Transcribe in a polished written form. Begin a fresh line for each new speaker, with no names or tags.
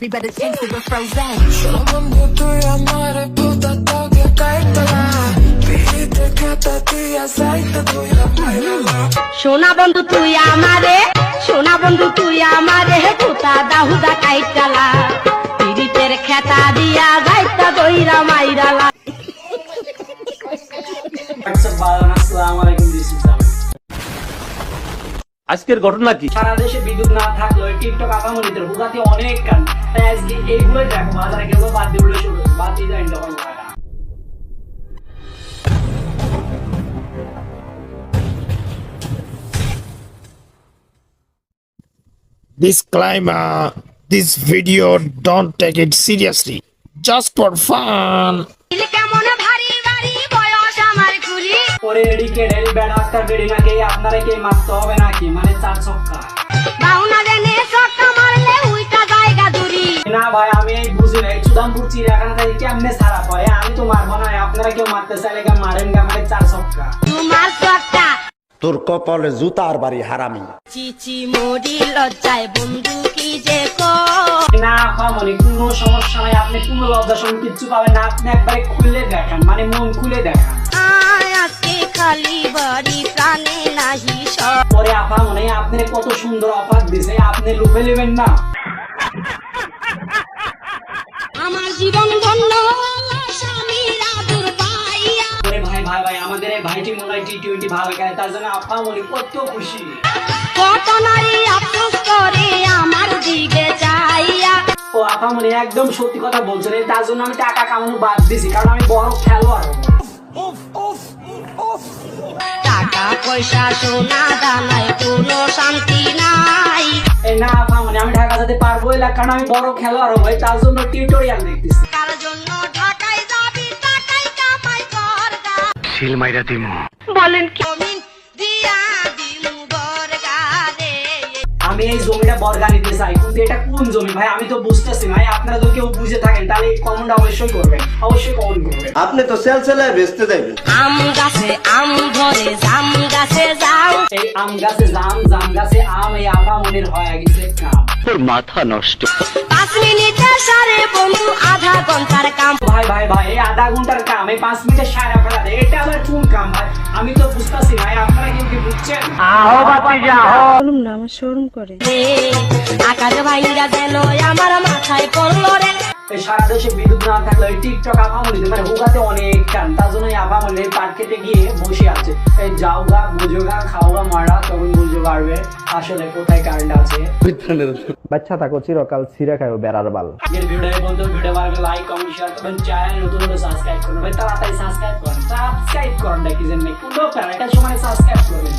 We better change the frozen.
Solo tú y amare puta toque caítala. Pidiste que te tire aceite tuya bailala.
সোনা বন্ধু তুই আমারে সোনা বন্ধু তুই আমারে পুতা দাহুদা কাইটালা পিরিতের খেতা দিয়া যাইতা দইরা মাইরালা।
আসসালামু আলাইকুম।
আজকের ঘটনা কি?
সারা দেশে বিদ্যুৎ না থাকলেও টিকটক আপামনিদের হুগাতে অনেক কান, তাই আজকে এইগুলোই দেখো। বাজারে গেলেও বাদ দিয়ে উঠে শুরু বাদ দিয়ে যায় তখন
Disclaimer: this video don't take it seriously, just for fun.
দিল কেমন ভারী ভারী বয়স আমার ঘুরি
পরে এডিকে রেল ব্যাড আক্তার বেড়ি নাকি আপনারা কে মারতে হবে নাকি, মানে চার ছক্কা
বাউনা দেনে ছক্কা মারলে উইটা জায়গা দূরি।
না ভাই আমি এই বুঝি না, এই চুদামপুর চিড়িয়াখানা থেকে কেমনে সারা পায়। আমি তো মারবো না, আপনারা কেউ মারতে চাইলে কেউ মারেন গা, মানে চার ছক্কা।
তোমার ছক্কা
তোর কপালে জুতার বাড়ি হারামি।
চিচি মরি লজ্জায় বন্ধু কি যে কো
না আপামনি কোনো সমস্যা নাই, আপনি কোনো লজ্জা শরম কিচ্ছু পাবেন না। আপনি একবারে খুলে দেখান, মানে মন খুলে দেখান।
আজকে খালি বাড়ি প্রাণে নাহি সব।
পরে আপামনি আপনি কত সুন্দর অফার দিছে, আপনি লুফে নেবেন না।
আমার জীবন ধন্য স্বামীর আদর পাইয়া।
ওরে ভাই ভাই ভাই, আমাদের এই ভাইটি মনে হয় টি20 ভালো খেলে, তার জন্য আপামনি কত খুশি।
কত নারী আফসোস করে আমার দিকে চাইয়া।
ও আপামনি একদম সত্যি কথা বলছেন, তার জন্য আমি টাকা কামানো বাদ দিছি, কারণ আমি বড় খেলোয়াড়।
টাকা পয়সা সোনা দানায় কোনো শান্তি নাই।
এই না আপামনি আমি ঢাকা যেতে পারবো না, কারণ আমি বড় খেলোয়াড় হই, তার জন্য টিউটোরিয়াল দেখতেছি।
কার জন্য ঢাকায় যাবি টাকাই কামাই কর গা।
শিল মাইরা দিমু।
বলেন কি জমিন দিয়া দিমু বরগারে।
আমি এই জমিটা বর্গা নিতে চাই, কিন্তু এটা কোন জমি ভাই আমি তো বুঝতেছি ভাই। আপনারা যদি কেউ বুঝে থাকেন তাহলে এই কমেন্ট অবশ্যই করবেন, অবশ্যই কমেন্ট করবেন।
আপনি তো সেলসেলায় বেচতে দেবেন।
আম গাছে আম ধরে জাম গাছে যাও।
এই আম গাছে জাম, জাম গাছে আম, এই আপামনির হয়ে গেছে কাম।
তোর মাথা নষ্ট।
5 মিনিটে সারে বন্ধু আধা ঘন্টার কাম।
ভাই ভাই ভাই এই আধা ঘন্টার কাম, এই 5 মিনিটে সারা ফেলা দেয়, এটা আবার কোন কাম ভাই? আমি তো বুঝতেছি ভাই, আপনারা কেউ কি বুঝছেন?
আকাশ ভাইরা যেন আমার মাথায় পড়লো রে।
এই সারা দেশে বিদ্যুৎ না থাকলে ওই টিকটক আপামনিতে মানে হুগাতে অনেক কান, তার জন্য এই আপামনি পাট খেতে গিয়ে বসে আছে। এই যাও গা বুঝো গা খাও গা মারা, তখন বুঝতে পারবে আসলে কোথায় কারেন্ট আছে।
বাচ্চা থাকো চিরকাল ছিঁড়ে খাও বেড়ার বাল।
এর ভিডিও বন্ধু ভিডিও ভালো লাগলে লাইক কমেন্ট শেয়ার করবেন, চ্যানেল নতুন হলে সাবস্ক্রাইব করবেন ভাই, তাড়াতাড়ি সাবস্ক্রাইব করেন। সাবস্ক্রাইব করেন দেখি যেন কোনো প্যারা, এটা সময় সাবস্ক্রাইব করবেন।